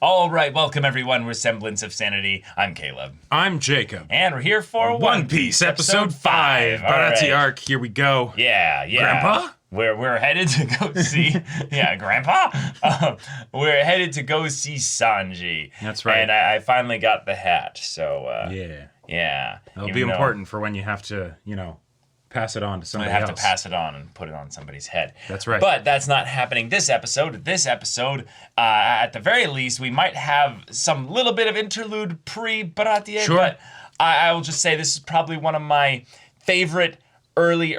All right, welcome everyone. We're Semblance of Sanity. I'm Caleb. I'm Jacob. And we're here for One Piece, episode 5. Baratie arc, here we go. Yeah. Grandpa? We're headed to go see, Grandpa? We're headed to go see Sanji. That's right. And I finally got the hat, so, yeah. It'll be important for when you have to, pass it on to somebody else. I have to pass it on and put it on somebody's head. That's right. But that's not happening this episode. This episode, at the very least, we might have some little bit of interlude pre-Baratie. Sure. But I will just say this is probably one of my favorite early,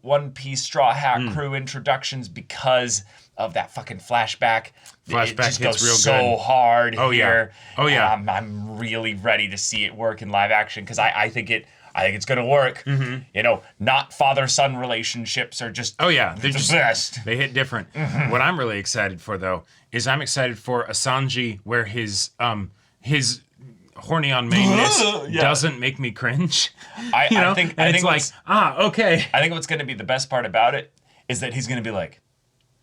One Piece Straw Hat Crew introductions because of that fucking flashback. It just hits goes real so good. hard here. Oh, yeah. I'm really ready to see it work in live action because I think it's gonna work. Mm-hmm. Not father-son relationships are just the best. They hit different. Mm-hmm. What I'm really excited for, though, is I'm excited for a Sanji where his horny on mainness doesn't make me cringe. I think okay. I think what's gonna be the best part about it is that he's gonna be like,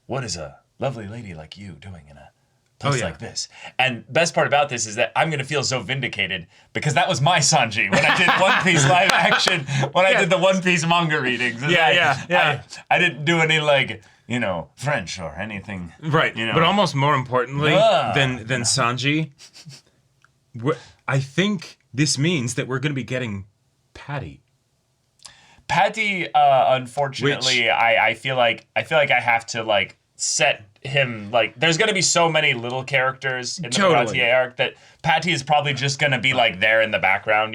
what is a lovely lady like you doing in a place like this? And best part about this is that I'm gonna feel so vindicated because that was my Sanji when I did One Piece live action, when I did the One Piece manga readings. I didn't do any French or anything. Right. But almost more importantly than Sanji, I think this means that we're gonna be getting Patty. Patty, unfortunately, I feel like I have to set him there's gonna be so many little characters in the Baratie arc that Patty is probably just gonna be there in the background,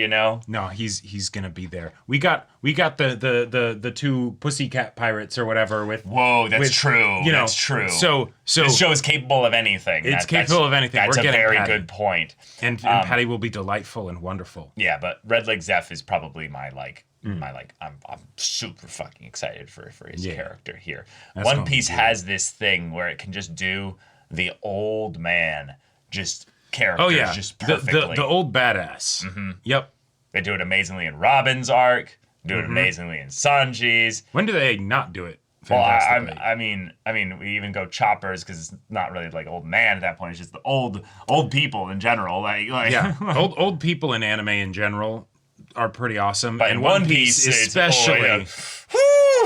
No, he's gonna be there. We got the two pussycat pirates or whatever with. Whoa, that's true. That's true. So this show is capable of anything. It's capable of anything. That's We're a very Patty. good point. And Patty will be delightful and wonderful. Yeah, but Red Leg Zeph is probably my I'm super fucking excited for his character here. One Piece has this thing where it can just do the old man characters just perfectly. The old badass. Mm-hmm. Yep. They do it amazingly in Robin's arc. Do it amazingly in Sanji's. When do they not do it? Well, I mean, we even go choppers because it's not really old man at that point. It's just the old people in general. Old people in anime in general are pretty awesome, but and in One Piece especially.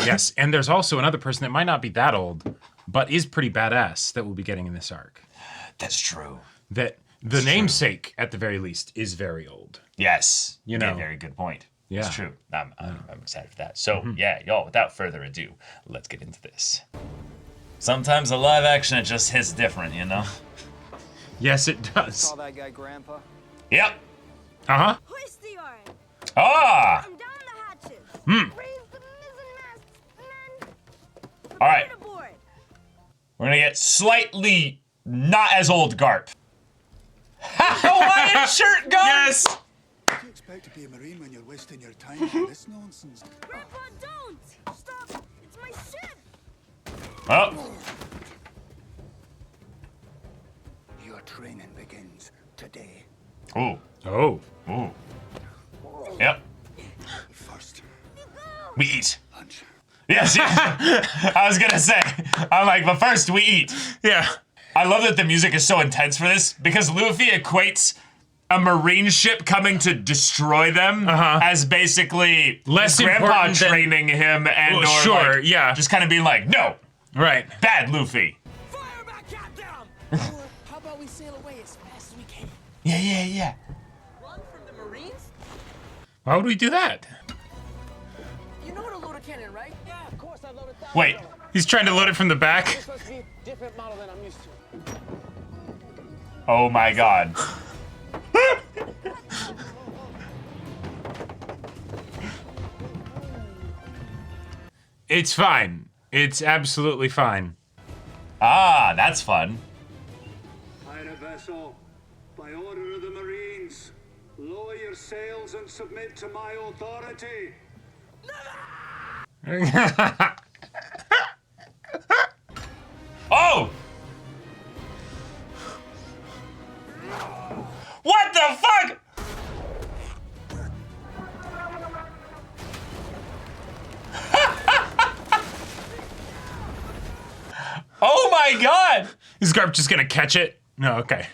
Yes, and there's also another person that might not be that old, but is pretty badass that we'll be getting in this arc. That's true. That the namesake, at the very least, is very old. Yes, very good point. Yeah, it's true. I'm excited for that. So y'all, without further ado, let's get into this. Sometimes the live action it just hits different, Yes, it does. Saw that guy, Grandpa? Yep. Hoist the yarn. Ah. Down the hatches. Raise the mizzen masts, men. All right. Aboard. We're gonna get slightly not as old Garp. Hawaiian shirt gun. Yes. Do you expect to be a Marine when you're wasting your time on this nonsense? Grandpa, don't! Stop! It's my ship! Oh. Your training begins today. Ooh. Oh. Ooh. Yep. First, We eat. lunch. Yes. I was gonna say. I'm like, but first we eat. Yeah. I love that the music is so intense for this because Luffy equates a marine ship coming to destroy them as basically Less his grandpa important than- training him and just kind of being like, no, Right. bad Luffy. Fire back cap down! Or how about we sail away as fast as we can? Yeah. Run from the Marines? Why would we do that? You know how to load a cannon, right? Yeah, of course I loaded that. Wait. He's trying to load it from the back. This must be a different model than I'm used to. Oh my god. It's fine. It's absolutely fine. Ah, that's fun. Pirate vessel, by order of the Marines, lower your sails and submit to my authority. Oh! What the fuck? Oh my god! Is Garp just gonna catch it? No, okay.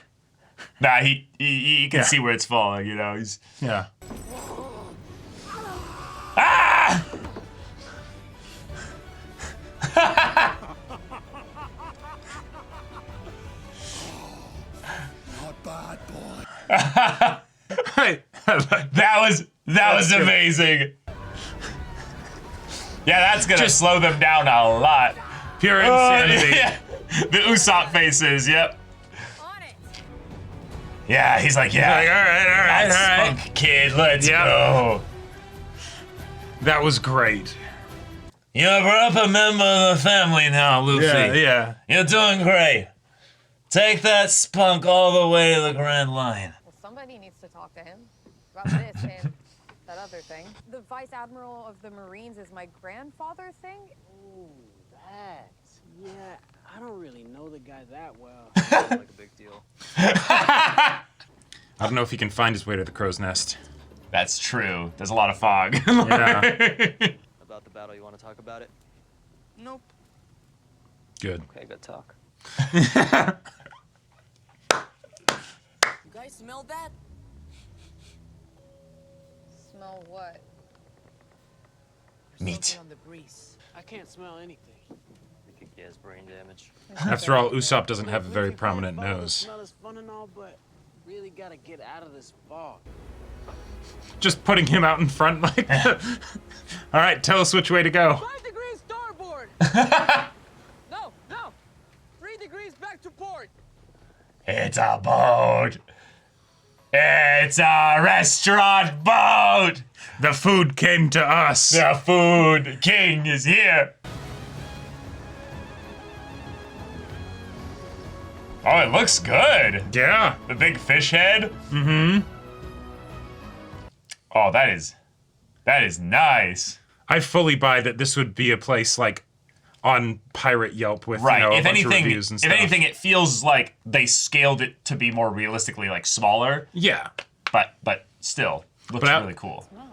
Nah, he can see where it's falling, you know. He's Yeah. ah! Not bad, boy. That was amazing. Yeah, that's gonna slow them down a lot. Pure insanity. Yeah. The Usopp faces, yep. On it. Yeah, he's like, yeah. Like, all right. That's Spunk Kid, let's Yep. go. That was great. You're up a member of the family now, Luffy. Yeah. You're doing great. Take that Spunk all the way to the Grand Line. Well, somebody needs to talk to him about this and that other thing. The Vice Admiral of the Marines is my grandfather thing? Ooh, that. Yeah, I don't really know the guy that well. Like a big deal. I don't know if he can find his way to the crow's nest. That's true. There's a lot of fog. Yeah. About the battle, you want to talk about it? Nope. Good. Okay, good talk. You guys smell that? Smell what? Meat. Something on the breeze. I can't smell anything. I think he has brain damage. After all, Usopp doesn't have a very Looking for prominent fall, the nose. smell is fun and all, but really gotta get out of this fog. Just putting him out in front like all right, tell us which way to go. 5 degrees starboard! No! 3 degrees back to port! It's a boat. It's a restaurant boat. The food came to us. The food king is here. Oh, it looks good. Yeah. The big fish head. Mm-hmm. Oh, that is nice. I fully buy that this would be a place like on Pirate Yelp with Right. you know, a If bunch anything, of reviews and if stuff. anything, it feels like they scaled it to be more realistically like smaller, Yeah. but still looks But really cool. No.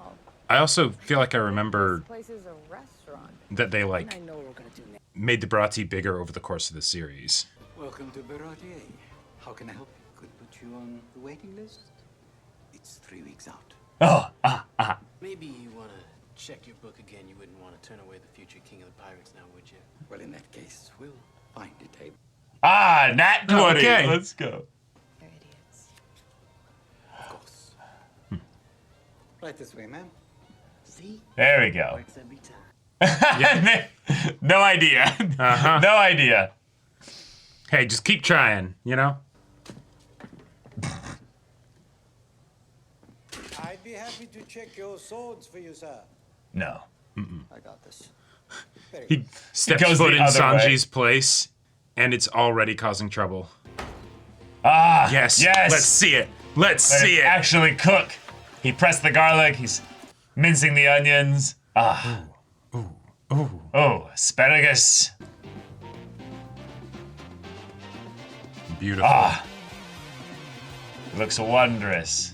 I also feel like I remember This place is a restaurant. that they I like know what we're gonna do next. made the Baratie bigger over the course of the series. Welcome to Baratie. How can I help you? Could put you on the waiting list. It's 3 weeks out. Oh, Maybe you wanna check your book again. You wouldn't wanna turn away the future king of the pirates now, would you? Well, in that case, we'll find a table. Nat 20. Okay. Let's go. They're idiots. Of course. Right this way, ma'am. See? There we go. Works every time. No idea. Uh-huh. No idea. Hey, just keep trying, you know? I'd be happy to check your swords for you, sir. No. I got this. He steps goes foot the in other way. Sanji's place, and it's already causing trouble. Yes. Let's see it. Let's see it. Actually cook. He pressed the garlic. He's mincing the onions. Oh, asparagus. Beautiful. Looks wondrous.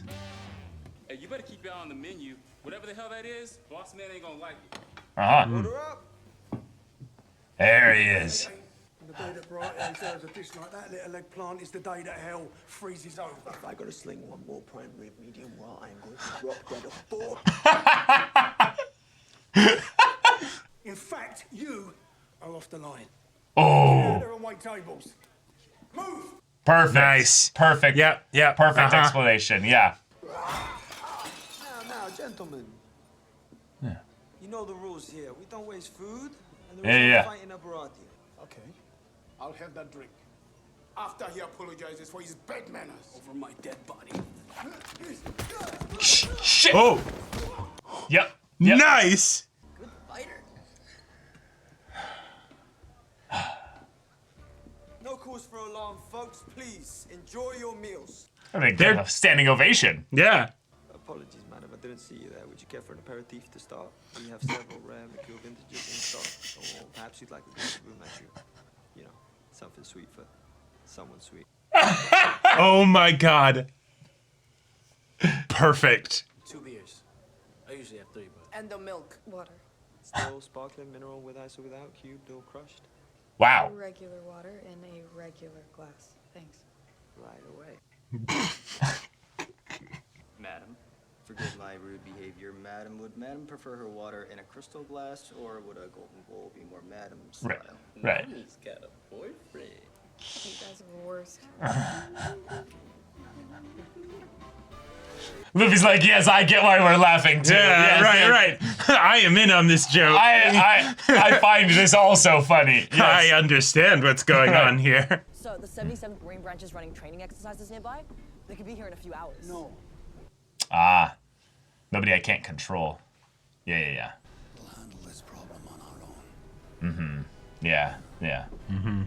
Hey, you better keep your eye on the menu. Whatever the hell that is, boss man ain't gonna like it. There he is. The day that Baratie serves a dish like that little eggplant is the day that hell freezes over. I gotta sling one more prime rib medium well, I'm going to drop dead of 4. In fact, you are off the line. Oh, There and wait tables. Move! perfect. Nice. Perfect. Yeah. Perfect explanation. Yeah. Now, gentlemen. Yeah. You know the rules here. We don't waste food, and Yeah. fighting a Baratie. Okay, I'll have that drink. After he apologizes for his bad manners. Over my dead body. Shit. Oh, Yep. nice. Good fighter. No cause for alarm, folks. Please enjoy your meals. I think they're a standing ovation. Yeah. Apologies, madam. I didn't see you there. Would you care for an aperitif to start? We have several rare mature vintages in stock. Or perhaps you'd like a glass of room at you. You know, something sweet for someone sweet. Oh my god. Perfect. 2 beers. I usually have 3, but. And the milk. Water. Still sparkling mineral with ice or without, cubed or crushed. Wow. Regular water in a regular glass. Thanks. Madam, forgive my rude behavior. Madam, would Madam prefer her water in a crystal glass, or would a golden bowl be more Madam's style? Right. Mommy's got a boyfriend. You guys are the worst. Luffy's like, yes, I get why we're laughing too. Yeah, Yes, yes. right. I am in on this joke. I find this also funny. Yes. I understand what's going on here. So the 77th Marine Branch is running training exercises nearby. They could be here in a few hours. No. Ah, nobody I can't control. Yeah. We'll handle this problem on our own. Mm-hmm. Yeah. Mm-hmm.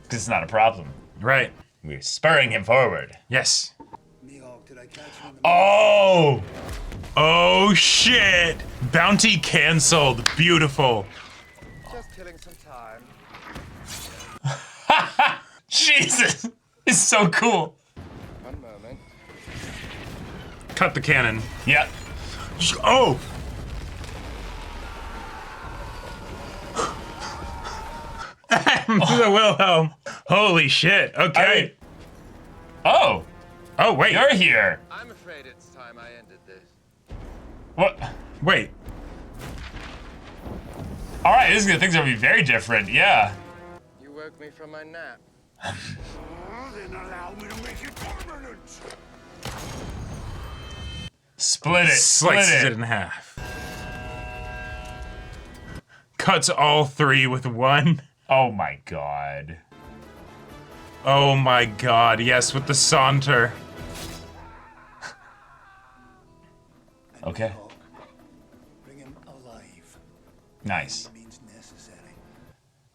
Because it's not a problem. Right. We're spurring him forward. Yes. Mihawk, did I catch you in the Oh! Oh shit! Bounty canceled. Beautiful. Just killing some time. Jesus! It's so cool. One moment. Cut the cannon. Yep. Oh! The Wilhelm. Holy shit. Okay. Oh, wait. you're here. I'm afraid it's time I ended this. What? Wait. All right, things are gonna be very different. Yeah. You woke me from my nap. Then allow me to make it permanent. Split it. Slices it in half. Cuts all three with one. Oh my god. Oh my god, yes, with the saunter. Okay. Bring him alive. Nice. Means necessary.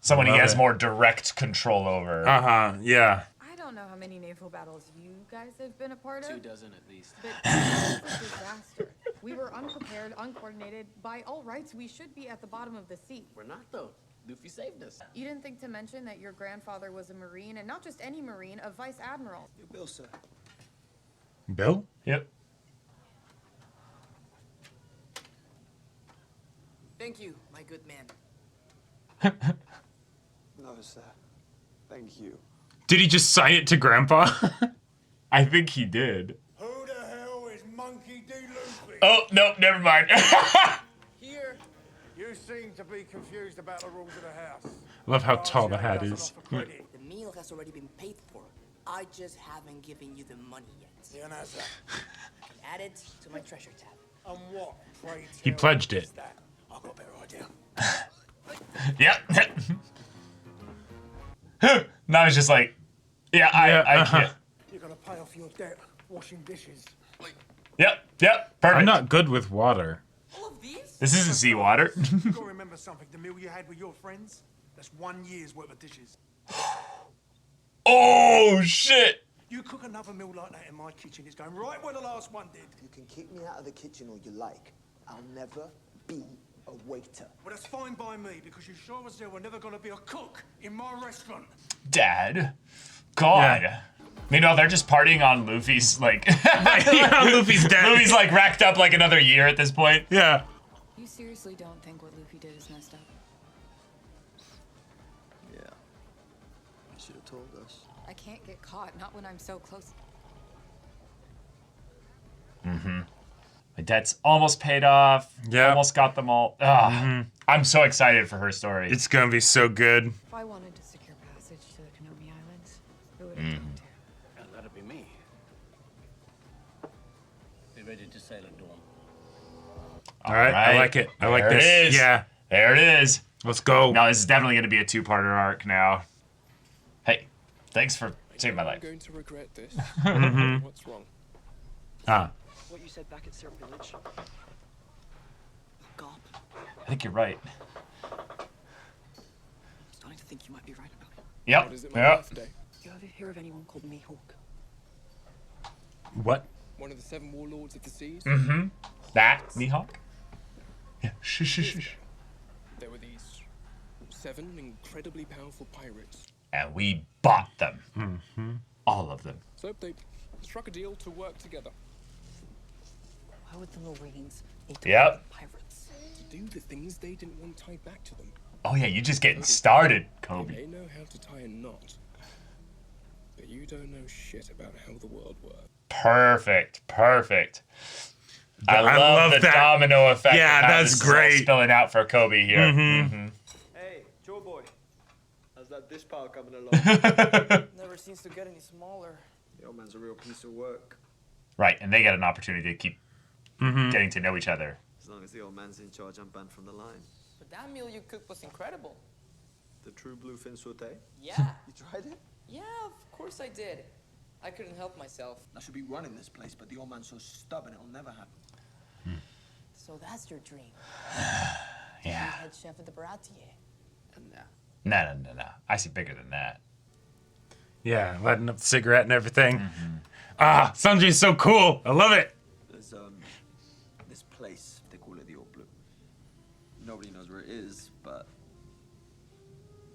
Someone he Love has it. more direct control over. Uh-huh, yeah. I don't know how many naval battles you guys have been a part of. 2 dozen at least. But this was a disaster. We were unprepared, uncoordinated. By all rights, we should be at the bottom of the sea. We're not, though. Luffy saved us. You didn't think to mention that your grandfather was a Marine, and not just any Marine, a Vice Admiral. Your bill, sir. Bill? Yep. Thank you, my good man. No, sir. Thank you. Did he just sign it to Grandpa? I think he did. Who the hell is Monkey D. Luffy? Oh, no, never mind. Here. You seem to be confused about the rules of the house. Love how tall the hat is. The meal has already been paid for. I just haven't given you the money yet. Add it to my treasure tab. And what, pray He tell, pledged is it. that? I've got a better idea. Yep. Now it's just like, yeah, I can't. You're gonna pay off your debt washing dishes. Yep, perfect. I'm not good with water. All of these? This isn't seawater. You gotta remember something. The meal you had with your friends, that's 1 year's worth of dishes. Oh, shit. You cook another meal like that in my kitchen, it's going right where the last one did. You can kick me out of the kitchen all you like. I'll never be a waiter. Well, that's fine by me, because you sure as hell were never gonna be a cook in my restaurant. Dad. God. Yeah. Meanwhile, they're just partying on Luffy's, like... Yeah, Luffy's dead. Luffy's, like, racked up, like, another year at this point. Yeah. You seriously don't think what Luffy did is messed up? Yeah. You should have told us. I can't get caught, not when I'm so close. Mm-hmm. My debt's almost paid off. Yeah. Almost got them all. Ugh. I'm so excited for her story. It's gonna be so good. If I wanted to secure passage to the Konomi Islands, who would I talk to? That'd be me. Be ready to sail at dawn. All right, I like it. I like There this. it is. Yeah. There it is. Let's go. Now, this is definitely going to be a two-parter arc now. Hey, thanks for saving my life. I'm going to regret this. Mm-hmm. What's wrong? Ah. What you said back at Syrup Village. God. I think you're right. Starting to think you might be right about it. Yep. What is it, my Yep. birthday? You ever hear of anyone called Mihawk? What? One of the 7 warlords of the seas? Mm-hmm. That, Mihawk? Yeah. Shh. There were these 7 incredibly powerful pirates. And we bought them. Mm-hmm. All of them. So they struck a deal to work together. Why would the Marines need to Yep. fight pirates? To do the things they didn't want tied back to them. Oh, yeah, you're just getting started, Kobe. They know how to tie a knot. But you don't know shit about how the world works. Perfect. I I love love the that. domino effect. Yeah, of how that's this is all great. spilling out for Kobe here. Hey, Joe boy. How's that dish pile coming along? Never seems to get any smaller. The old man's a real piece of work. Right, and they get an opportunity to keep getting to know each other. As long as the old man's in charge, I'm banned from the line. But that meal you cooked was incredible. The true bluefin saute? Yeah. You tried it? Yeah, of course I did. I couldn't help myself. I should be running this place, but the old man's so stubborn it'll never happen. So that's your dream. Yeah. Head chef at the Baratie. No. I see bigger than that. Yeah, lighting up the cigarette and everything. Ah, Sanji's so cool. I love it. There's this place, they call it the Old Blue. Nobody knows where it is, but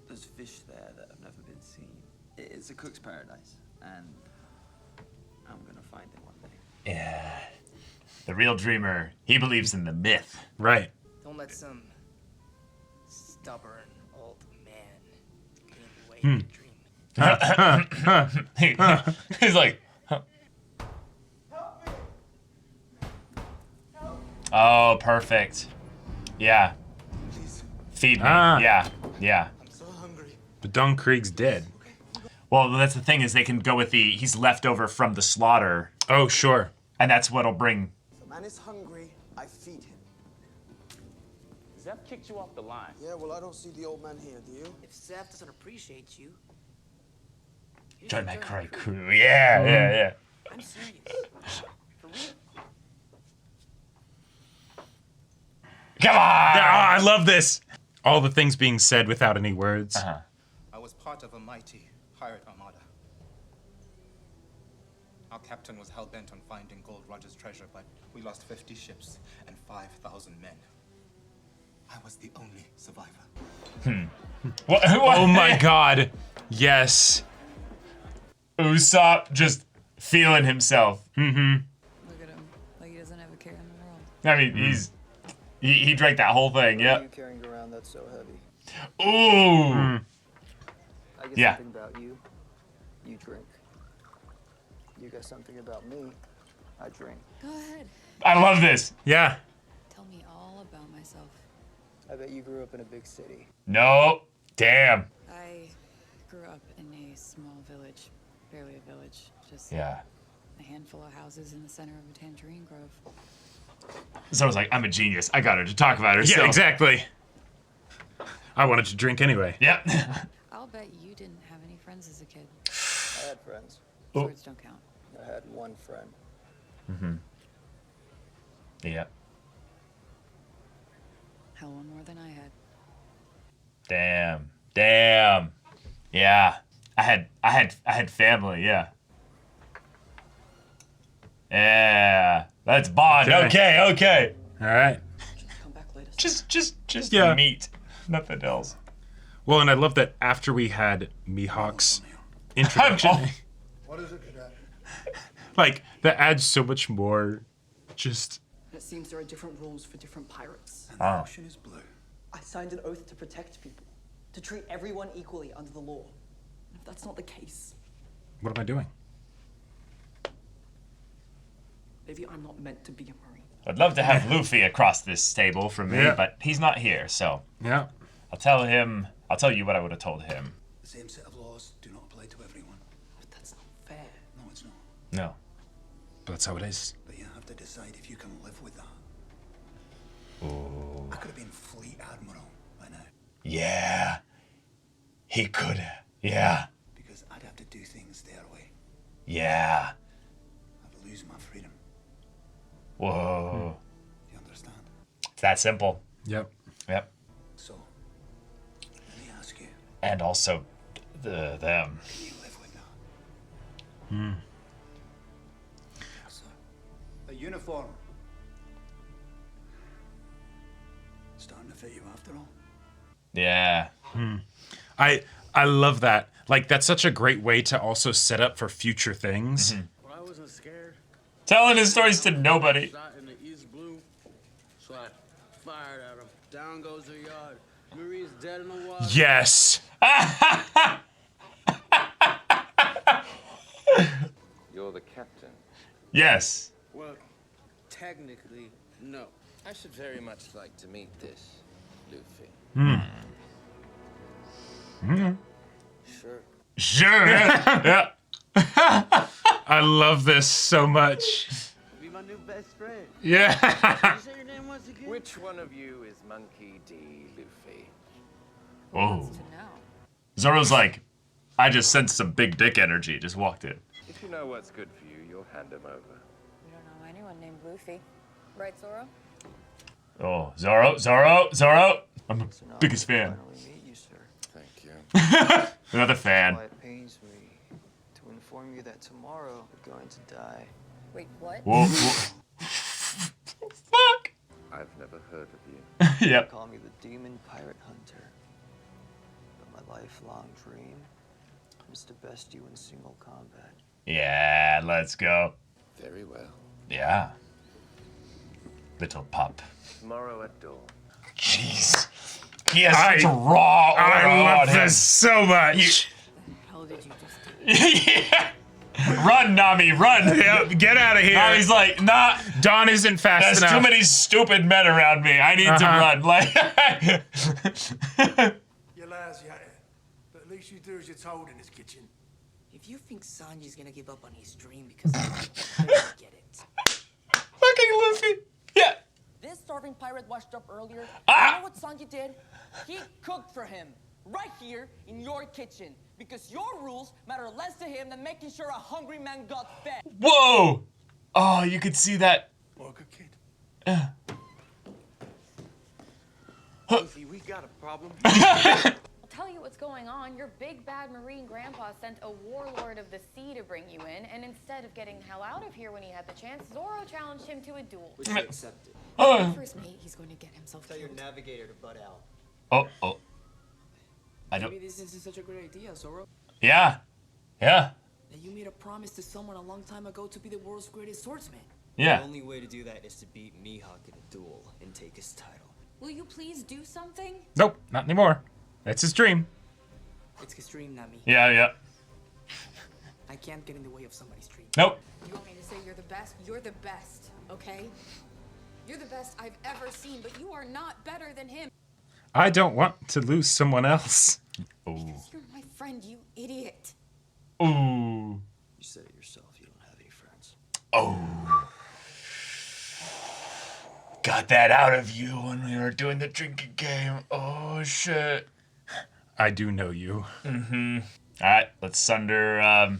there's fish there that have never been seen. It's a cook's paradise, and I'm gonna find it one day. Yeah. The real dreamer, he believes in the myth. Right. Don't let some stubborn old man get in the way of your dream. He's like, oh, perfect. Yeah. Feed me. Yeah. But Don Krieg's dead. Well, that's the thing is they can go with he's left over from the slaughter. Oh, sure. And that's what'll bring. If a man is hungry, I feed him. Zeph kicked you off the line. Yeah, well, I don't see the old man here, do you? If Seth doesn't appreciate you, Join my cry crew. Yeah. I'm serious. For real. Come on! Ah, I love this. All the things being said without any words. I was part of a mighty pirate armada. Our captain was hell-bent on finding Gold Roger's treasure, but we lost 50 ships and 5,000 men. I was the only survivor. What? Oh my god. Yes. Usopp just feeling himself. Look at him. Like he doesn't have a care in the world. I mean, he drank that whole thing. What are Yeah. you carrying around that's so heavy? Ooh. I guess Yeah. something about you. You drink. You got something about me. I drink. Go ahead. I love this. Yeah. Tell me all about myself. I bet you grew up in a big city. No. Damn. I grew up in a small village. Barely a village. Just Yeah. a handful of houses in the center of a tangerine grove. So I was like, I'm a genius. I got her to talk about her. Yeah, exactly. I wanted to drink anyway. Yep. I'll bet you didn't have any friends as a kid. I had friends. Swords don't count. I had one friend. Yep. Hell, one more than I had. Damn. Yeah. I had family. Yeah. Yeah. Let's bond. Okay. All right. Come back later. Just Yeah. meat. Nothing else. Well, and I love that after we had Mihawk's introduction, What is it, Cadet? like, that adds so much more just... It seems there are different rules for different pirates. And the ocean is blue. I signed an oath to protect people, to treat everyone equally under the law. If that's not the case, What am I doing? maybe I'm not meant to be a Marine. I'd love to have Luffy across this table from me, Yeah. but he's not here, so Yeah. I'll tell you what I would have told him. The same set of laws do not apply to everyone. But that's not fair. No, it's not. No. But that's how it is. But you have to decide if you can live with that. Ooh. I could have been Fleet Admiral by now. Yeah. He could have. Yeah. Because I'd have to do things their way. Yeah. I'd lose my freedom. Whoa. Do you understand? It's that simple. Yep. Yep. So, let me ask you, And also them. can you live with that? A uniform. Starting to fit you after all. Yeah. I love that. Like, that's such a great way to also set up for future things. Well, I wasn't scared. Telling his stories to nobody. Shot in the East Blue, so I fired at him. Down goes the yard. Marie's dead in the water. Yes. You're the captain. Yes. Well, technically, no. I should very much like to meet this Luffy. Sure. Sure. Yeah. I love this so much. Be my new best friend. Yeah. Can you say your name once again? Which one of you is Monkey D. Luffy? Whoa. Zoro's like, I just sensed some big dick energy. Just walked in. If you know what's good for you, you'll hand him over. We don't know anyone named Luffy. Right, Zoro? Oh, Zoro. I'm the biggest fan. Meet you, sir. Thank you. Another fan. Why it pains me to inform you that tomorrow you're going to die. Wait, what? Whoa. Fuck. I've never heard of you. Yep. Call me the Demon Pirate Hunter. But my lifelong dream is to best you in single combat. Yeah, let's go. Very well. Yeah. Little pup. Tomorrow at dawn. Jeez. He has such a raw aura I love on him. this so much. How did you just do? Yeah. Run, Nami, run. Yep, get out of here. Nami's like, nah. Dawn isn't fast There's enough. too many stupid men around me. I need to run. Like. You're lousy at it, but at least you do as you're told in this kitchen. If you think Sanji's gonna give up on his dream because I don't get it. Fucking Luffy. Yeah. This starving pirate washed up earlier. Ah! You know what Sanji did? He cooked for him, right here in your kitchen. Because your rules matter less to him than making sure a hungry man got fed. Whoa. Oh, you could see that. Well, good kid. Luffy, we got a problem. I'll tell you what's going on. Your big bad marine grandpa sent a warlord of the sea to bring you in, and instead of getting the hell out of here when he had the chance, Zoro challenged him to a duel. Which he accepted. First mate, he's going to get himself Tell your killed. navigator to butt out. Oh. I don't. Maybe this isn't such a great idea, Zoro. Yeah. That you made a promise to someone a long time ago to be the world's greatest swordsman. Yeah. The only way to do that is to beat Mihawk in a duel and take his title. Will you please do something? Nope, not anymore. That's his dream. It's his dream, not me. Yeah. I can't get in the way of somebody's dream. Nope. You want me to say you're the best? You're the best, okay? You're the best I've ever seen, but you are not better than him. I don't want to lose someone else. Ooh. You're my friend, you idiot. Ooh. You said it yourself, you don't have any friends. Oh. Got that out of you when we were doing the drinking game. Oh, shit. I do know you. Mm-hmm. All right, let's sunder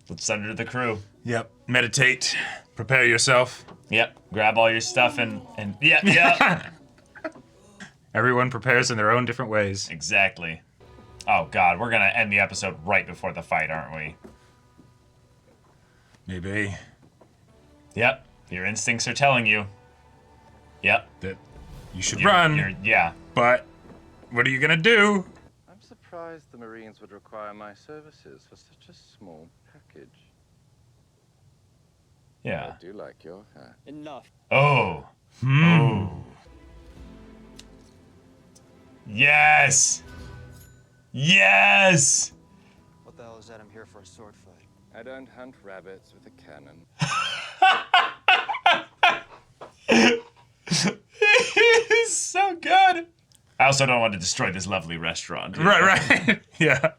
the crew. Yep. Meditate. Prepare yourself. Yep. Grab all your stuff and yeah. Everyone prepares in their own different ways. Exactly. Oh, God, we're going to end the episode right before the fight, aren't we? Maybe. Yep. Your instincts are telling you. Yep. That you should run. Yeah. But what are you going to do? I'm surprised the Marines would require my services for such a small package. Yeah. I do like your hat. Enough. Oh. Oh. Yes. Yes. What the hell is that? I'm here for a sword fight. I don't hunt rabbits with a cannon. He's so good. I also don't want to destroy this lovely restaurant. Right. Yeah.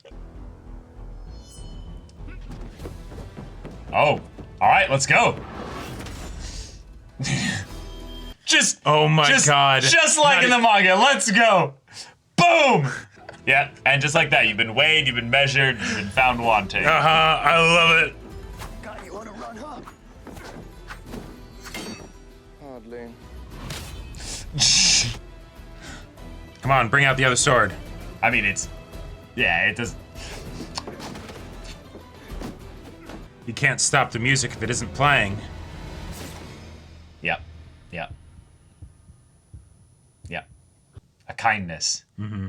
Oh. All right, let's go. Oh my God. Just like in the manga. Let's go. Boom. Yeah, and just like that, you've been weighed, you've been measured, you've been found wanting. I love it. God, you want to run, huh? Hardly. Come on, bring out the other sword. I mean, it does. You can't stop the music if it isn't playing. Yep. A kindness. Mm-hmm.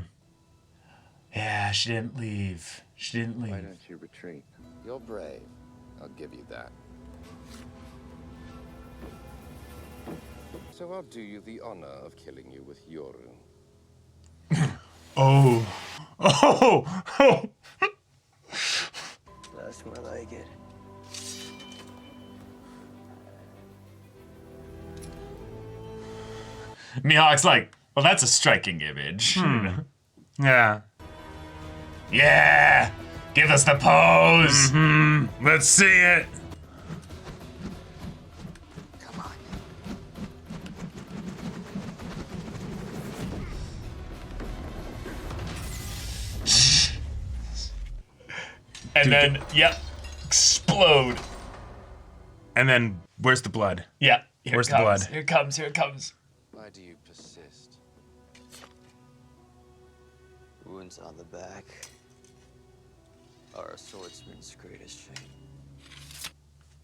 Yeah, she didn't leave. Why don't you retreat? You're brave. I'll give you that. So I'll do you the honor of killing you with Yoru. Oh. That's more like it. Mihawk's like, well, that's a striking image. Yeah. Yeah. Give us the pose. Let's see it. And then, yep, explode. And then, where's the blood? Yeah. Where's the blood? Here it comes. Here it comes. Why do you persist? Wounds on the back are a swordsman's greatest shame.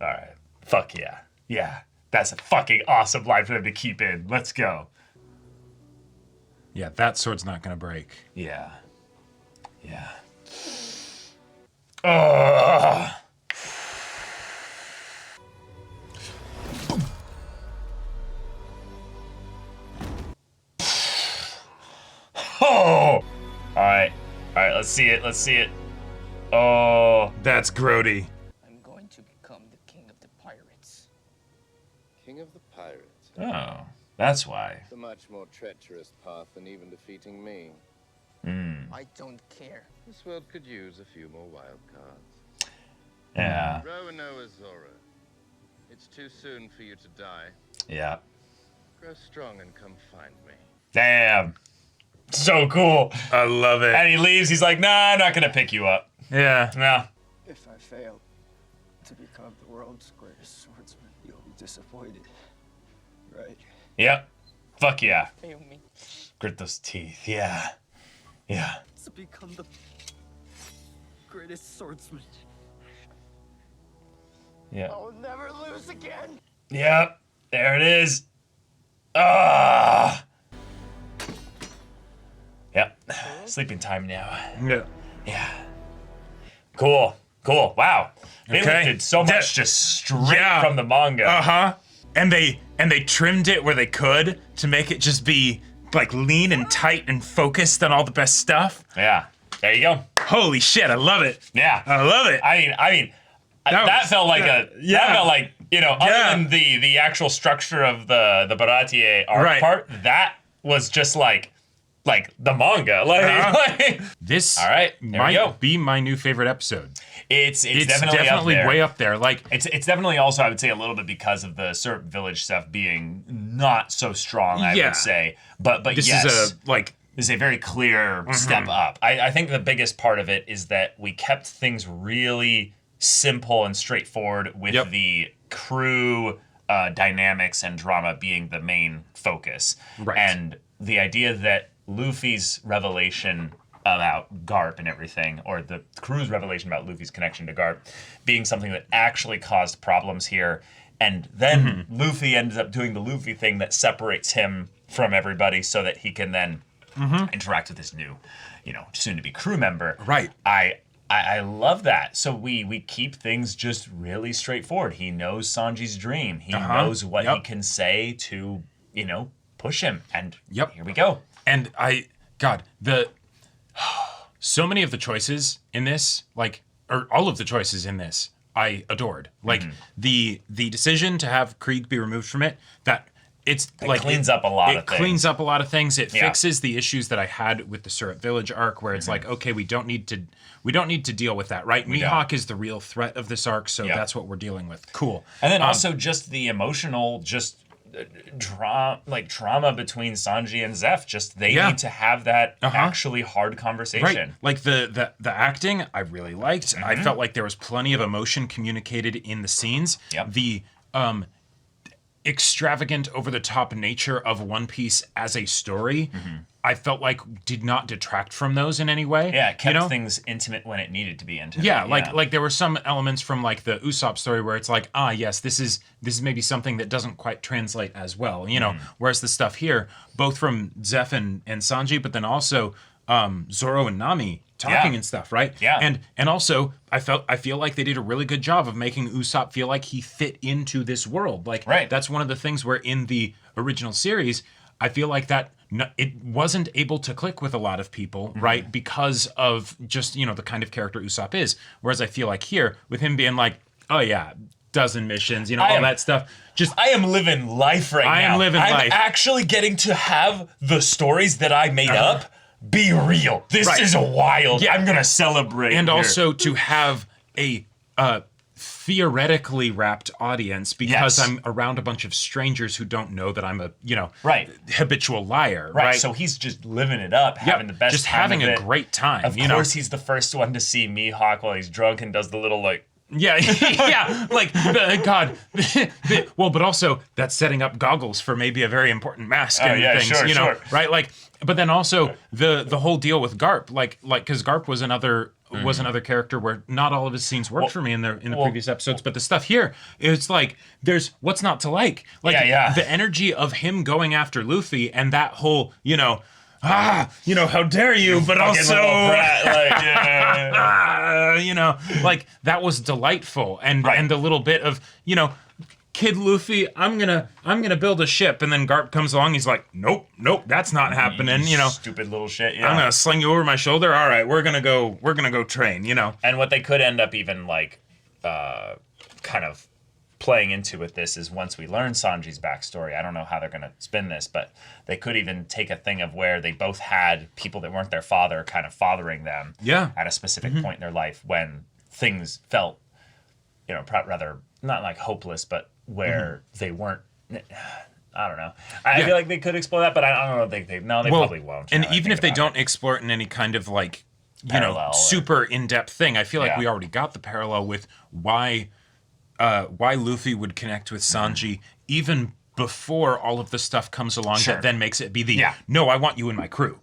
All right. Fuck yeah. Yeah. That's a fucking awesome line for them to keep in. Let's go. Yeah, that sword's not gonna break. Yeah. Yeah. Oh. Oh. All right. All right. Let's see it. Let's see it. Oh. That's grody. I'm going to become the king of the pirates. King of the pirates. Oh. That's why. It's a much more treacherous path than even defeating me. I don't care. This world could use a few more wild cards. Yeah. Roanoa Zora. It's too soon for you to die. Yeah. Grow strong and come find me. Damn. So cool. I love it. And he leaves. He's like, nah, I'm not going to pick you up. Yeah. No. If I fail to become the world's greatest swordsman, you'll be disappointed, right? Yep. Fuck yeah. Fail me. Grit those teeth. Yeah. Yeah. To become the greatest swordsman. Yeah. I'll never lose again. Yep. There it is. Ah. Yep. Sleeping time now. Yeah. Yeah. Cool. Cool. Wow. They Okay. lifted so much just straight from the manga. Uh-huh. And they trimmed it where they could to make it just be like lean and tight and focused on all the best stuff. Yeah. There you go. Holy shit, I love it. Yeah. I love it. I mean, that felt like that felt like, you know, other Yeah. than the actual structure of the Baratie art part, that was just like the manga. Like this all right, there we go. might be my new favorite episode. It's definitely up there. way up there. Like it's definitely also, I would say, a little bit because of the Syrup Village stuff being not so strong, I would say. But this yes, is this is a very clear step up. I think the biggest part of it is that we kept things really simple and straightforward with the crew dynamics and drama being the main focus. Right. And the idea that Luffy's revelation about Garp and everything, or the crew's revelation about Luffy's connection to Garp, being something that actually caused problems here. And then Luffy ends up doing the Luffy thing that separates him from everybody so that he can then interact with this new, you know, soon-to-be crew member. Right. I love that. So we keep things just really straightforward. He knows Sanji's dream. He knows what he can say to, you know, push him. And here we go. And so many of the choices in this, like, or all of the choices in this, I adored. Like the decision to have Krieg be removed from it, it cleans up a lot of things. It cleans up a lot of things. It fixes the issues that I had with the Syrup Village arc, where it's like, okay, we don't need to deal with that, right? Mihawk is the real threat of this arc, so that's what we're dealing with. Cool. And then also just the emotional, trauma between Sanji and Zeph. Just they need to have that actually hard conversation. Right. Like the acting, I really liked. I felt like there was plenty of emotion communicated in the scenes. The extravagant, over-the-top nature of One Piece as a story, I felt like did not detract from those in any way. Yeah, it kept things intimate when it needed to be intimate. Yeah, like there were some elements from like the Usopp story where it's like, yes, this is maybe something that doesn't quite translate as well, you know. Whereas the stuff here, both from Zeph and Sanji, but then also Zoro and Nami talking and stuff, right? Yeah. And also I feel like they did a really good job of making Usopp feel like he fit into this world. Like that's one of the things where in the original series, I feel like that it wasn't able to click with a lot of people, right? Because of just, you know, the kind of character Usopp is. Whereas I feel like here, with him being like, oh yeah, dozen missions, all that stuff. Just I am living life right now. I am living life. I'm actually getting to have the stories that I made up be real. This is wild. Yeah. I'm gonna celebrate. And here. also to have a theoretically wrapped audience because I'm around a bunch of strangers who don't know that I'm a habitual liar. Right. So he's just living it up, having the best just time having of a it. great time. Of course, he's the first one to see Mihawk while he's drunk and does the little Yeah, like, God. Well, but also that's setting up goggles for maybe a very important mask and things, sure. right? Like, but then also the whole deal with Garp, like, because Garp was another character where not all of his scenes worked for me in the previous episodes, but the stuff here, it's like there's what's not to like. Like the energy of him going after Luffy and that whole, how dare you, but also, like that was delightful, and the little bit of kid Luffy, I'm gonna build a ship, and then Garp comes along, he's like, nope, that's not happening, stupid little shit. I'm gonna sling you over my shoulder. All right, we're gonna go train, And what they could end up even kind of playing into with this is once we learn Sanji's backstory, I don't know how they're going to spin this, but they could even take a thing of where they both had people that weren't their father kind of fathering them at a specific point in their life when things felt, rather not like hopeless, but where they weren't, I don't know. I feel like they could explore that, but I don't think they probably won't. And even if they don't explore it in any kind of like, super in-depth thing, I feel like we already got the parallel with why Luffy would connect with Sanji even before all of the stuff comes along that then makes it be the no, I want you in my crew.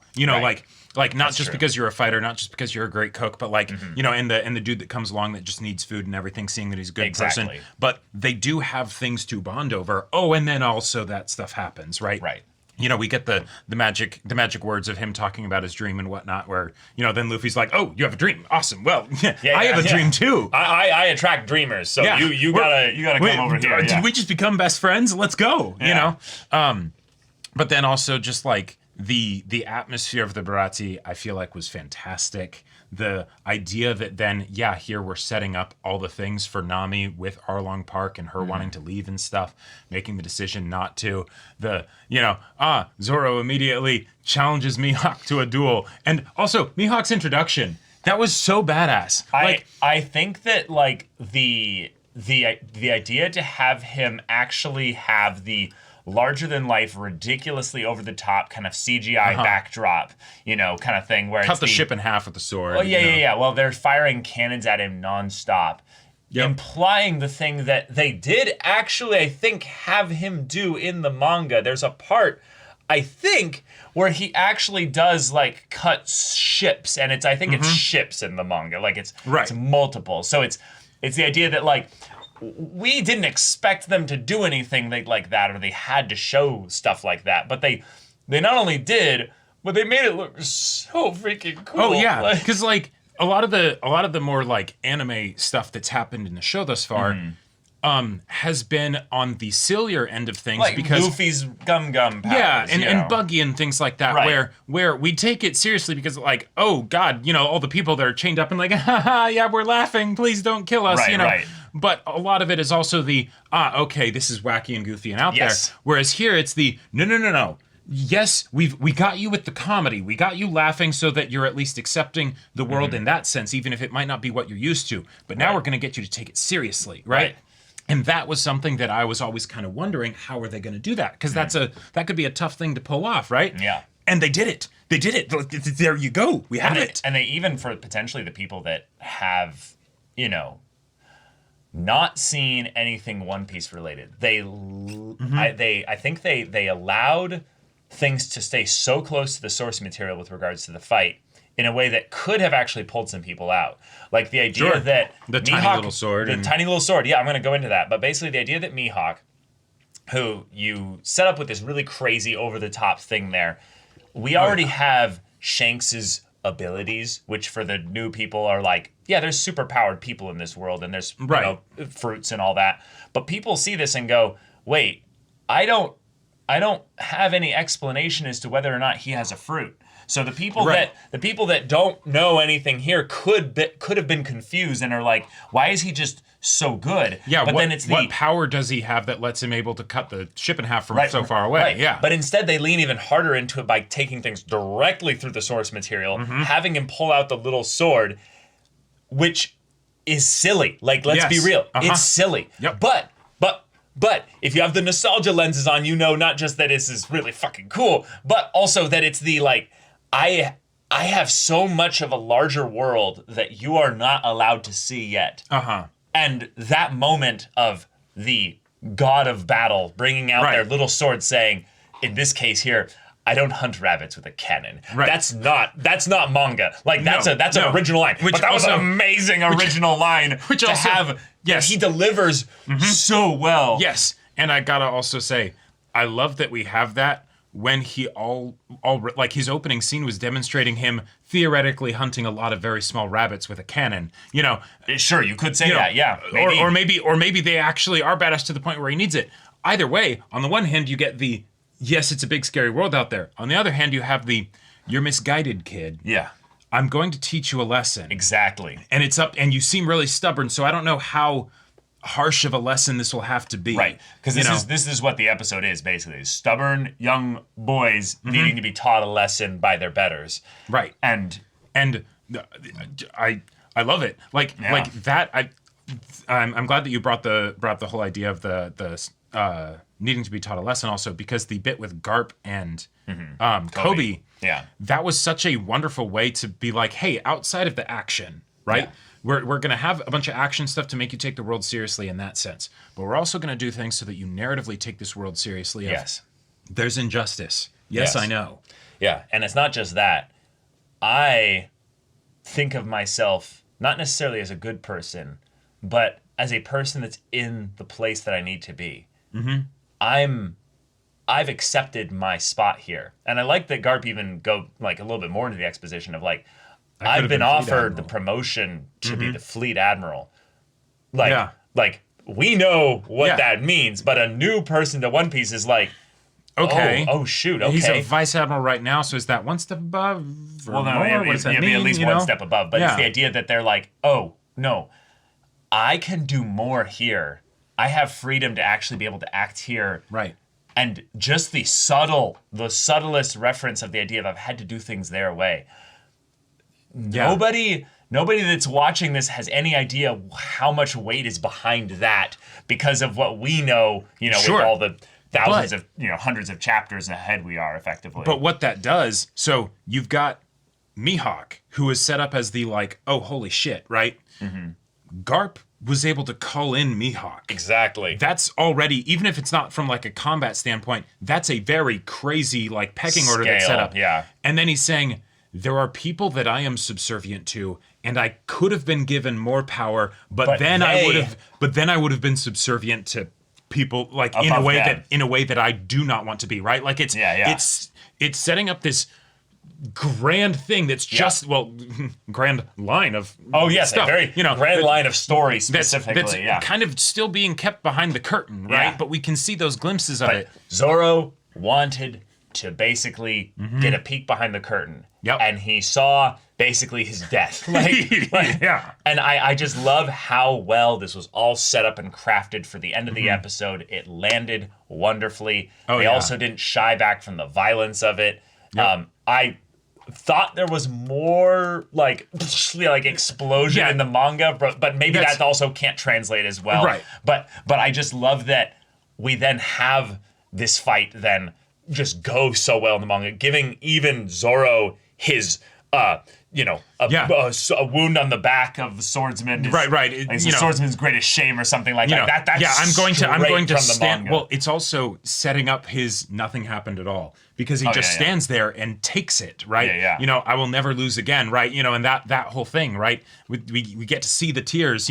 Like not just because you're a fighter, not just because you're a great cook, but like and the dude that comes along that just needs food and everything, seeing that he's a good person. But they do have things to bond over. Oh, and then also that stuff happens, right? Right. We get the magic words of him talking about his dream and whatnot, where, then Luffy's like, oh, you have a dream. Awesome. Well, I have a dream too. I attract dreamers, so you gotta come over here. Did we just become best friends? Let's go. But then also just like the atmosphere of the Baratie, I feel like was fantastic. The idea that then, here we're setting up all the things for Nami with Arlong Park and her wanting to leave and stuff, making the decision not to. Zoro immediately challenges Mihawk to a duel. And also, Mihawk's introduction, that was so badass. I think that, like, the idea to have him actually have the larger-than-life, ridiculously over-the-top kind of CGI backdrop, kind of thing. Where cut the ship in half with the sword. Well, Well, they're firing cannons at him nonstop, implying the thing that they did actually, I think, have him do in the manga. There's a part, I think, where he actually does, like, cut ships, and I think it's ships in the manga. Like, it's multiple. So it's the idea that, like, we didn't expect them to do anything like that, or they had to show stuff like that. But they not only did, but they made it look so freaking cool. Oh yeah, because like a lot of the more like anime stuff that's happened in the show thus far, has been on the sillier end of things, like because Luffy's gum powers, and Buggy and things like that, where we take it seriously because like, oh God, all the people that are chained up and like, haha, we're laughing, please don't kill us, But a lot of it is also the, okay, this is wacky and goofy and out there. Whereas here it's the, no. Yes, we got you with the comedy. We got you laughing so that you're at least accepting the world in that sense, even if it might not be what you're used to. But now we're going to get you to take it seriously, right? And that was something that I was always kind of wondering, how are they going to do that? Because that could be a tough thing to pull off, right? Yeah. And they did it. They did it. There you go. We have it. And they even, for potentially the people that have, not seen anything One Piece related, I think they allowed things to stay so close to the source material with regards to the fight in a way that could have actually pulled some people out. Like the idea that the Mihawk, tiny little sword. Tiny little sword. Yeah, I'm going to go into that. But basically the idea that Mihawk, who you set up with this really crazy over-the-top thing there, we already have Shanks's abilities, which for the new people are like, there's super powered people in this world and there's fruits and all that. But people see this and go, wait, I don't have any explanation as to whether or not he has a fruit. So the people Right. that don't know anything here could have been confused and are like, why is he just so good? Yeah, but what, then it's what power does he have that lets him able to cut the ship in half from Right, so far away? right. Yeah. But instead, they lean even harder into it by taking things directly through the source material, having him pull out the little sword, which is silly. Like, let's be Yes. real. Uh-huh. It's silly. Yep. But if you have the nostalgia lenses on, you know not just that this is really fucking cool, but also that it's the, like, I have so much of a larger world that you are not allowed to see yet. Uh-huh. And that moment of the god of battle bringing out their little sword saying, in this case here, I don't hunt rabbits with a cannon. Right. That's not manga. Like that's No, an original line. Which But that was an also- amazing original line which to also- have. yes. He delivers so well. Yes, and I gotta also say, I love that we have that when he like his opening scene was demonstrating him theoretically hunting a lot of very small rabbits with a cannon. You know, Sure, you could say that. Yeah, or maybe they actually are badass to the point where he needs it. Either way, on the one hand, you get the yes, it's a big scary world out there. On the other hand, you have the you're misguided, kid. Yeah. I'm going to teach you a lesson. Exactly. And it's up, and you seem really stubborn, so I don't know how harsh of a lesson this will have to be. Right. Because this is what the episode is basically. Stubborn young boys needing to be taught a lesson by their betters. Right. And I love it. Like that. I'm glad that you brought the whole idea of the needing to be taught a lesson also, because the bit with Garp and Kobe, that was such a wonderful way to be like, hey, outside of the action, right? Yeah. We're gonna have a bunch of action stuff to make you take the world seriously in that sense, but we're also gonna do things so that you narratively take this world seriously. Yes. There's injustice. Yes, I know. Yeah, and it's not just that. I think of myself not necessarily as a good person, but as a person that's in the place that I need to be. I've accepted my spot here. And I like that Garp even go like a little bit more into the exposition of like, I've been offered the promotion to be the fleet admiral. Like we know what that means, but a new person to One Piece is like, okay. Oh shoot. Okay. He's a vice admiral right now, so is that one step above? Well, no, more? What does that it'd be mean, at least you one know? step above. But it's the idea that they're like, oh no, I can do more here. I have freedom to actually be able to act here. Right. And just the subtlest reference of the idea of I've had to do things their way. Yeah. Nobody that's watching this has any idea how much weight is behind that because of what we know, with all the thousands of, hundreds of chapters ahead we are effectively. But what that does, so you've got Mihawk, who is set up as the like, oh, holy shit, right? Garp was able to call in Mihawk. Exactly. That's already, even if it's not from like a combat standpoint, that's a very crazy like pecking order that's set up. Yeah. And then he's saying, there are people that I am subservient to, and I could have been given more power, but then I would have been subservient to people like in a way that I do not want to be, right? Like it's setting up this grand thing that's just grand line of stuff. A very grand line of story specifically. That's kind of still being kept behind the curtain, right? Yeah. But we can see those glimpses of it. Zoro wanted to basically get a peek behind the curtain. Yep. And he saw basically his death. And I just love how well this was all set up and crafted for the end of the episode. It landed wonderfully. They also didn't shy back from the violence of it. Yep. I thought there was more like explosion in the manga, but maybe that also can't translate as well. Right. But I just love that we then have this fight then just go so well in the manga, giving even Zoro his a wound on the back of the swordsman. Right. It's the swordsman's greatest shame or something like that. That's I'm going to from the stand. manga. Well, it's also setting up his nothing happened at all because he just stands there and takes it, right? Yeah. I will never lose again, right? And that whole thing, right? We get to see the tears,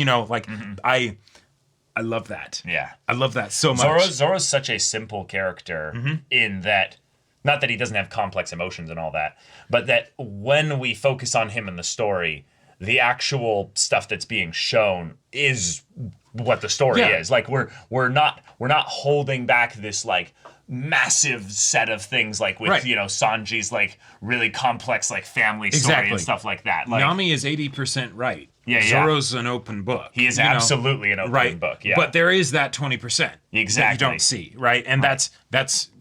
I love that. Yeah. I love that so much. Zoro's such a simple character in that, not that he doesn't have complex emotions and all that, but that when we focus on him in the story, the actual stuff that's being shown is what the story Yeah. is. Like we're not holding back this like massive set of things like with Sanji's like really complex like family story and stuff like that. Like Nami is 80% right. Yeah, Zoro's an open book. He is absolutely an open book. Yeah, but there is that 20% that you don't see, right? And that's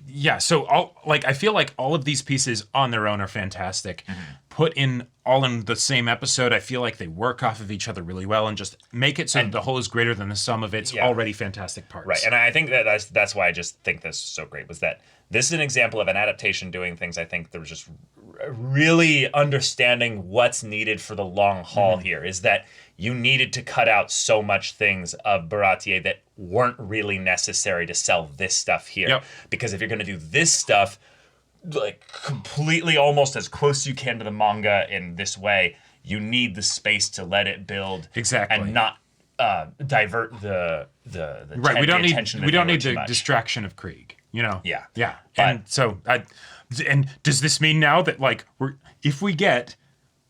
yeah. So I feel like all of these pieces on their own are fantastic. Put in all in the same episode, I feel like they work off of each other really well and just make it so the whole is greater than the sum of its already fantastic parts. Right, and I think that's why I just think this is so great, was that this is an example of an adaptation doing things I think that were just really understanding what's needed for the long haul here, is that you needed to cut out so much things of Baratie that weren't really necessary to sell this stuff here. Because if you're going to do this stuff, like completely almost as close as you can to the manga in this way, you need the space to let it build and not divert the right. We don't need the much. distraction of Krieg. Yeah. And so and does this mean now that like if we get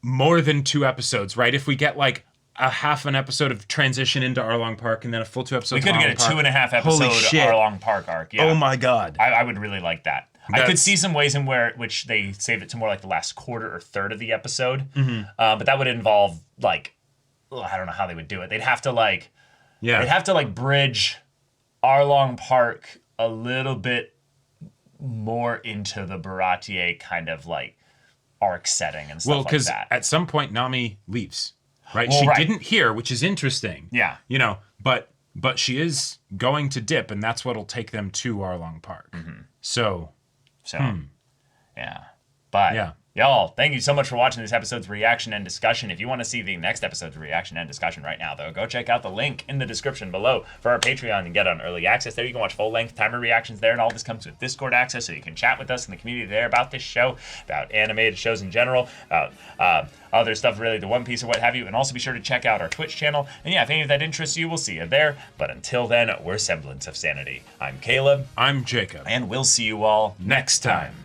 more than 2 episodes, right? If we get like a half an episode of transition into Arlong Park and then a full 2 episodes. We could get a 2.5 episode Arlong Park arc. Yeah. Oh my god. I would really like that. I could see some ways in which they save it to more like the last quarter or third of the episode. But that would involve like, I don't know how they would do it. They'd have to like bridge Arlong Park a little bit more into the Baratie kind of like arc setting and stuff like that. Well, because at some point Nami leaves, right? She didn't hear, which is interesting. Yeah. But she is going to dip, and that's what'll take them to Arlong Park. So, yeah. But y'all, thank you so much for watching this episode's reaction and discussion. If you want to see the next episode's reaction and discussion right now, though, go check out the link in the description below for our Patreon and get on early access there. You can watch full-length timer reactions there, and all this comes with Discord access, so you can chat with us in the community there about this show, about animated shows in general, about other stuff related to One Piece or what have you, and also be sure to check out our Twitch channel. And yeah, if any of that interests you, we'll see you there. But until then, we're Semblance of Sanity. I'm Caleb. I'm Jacob. And we'll see you all next time.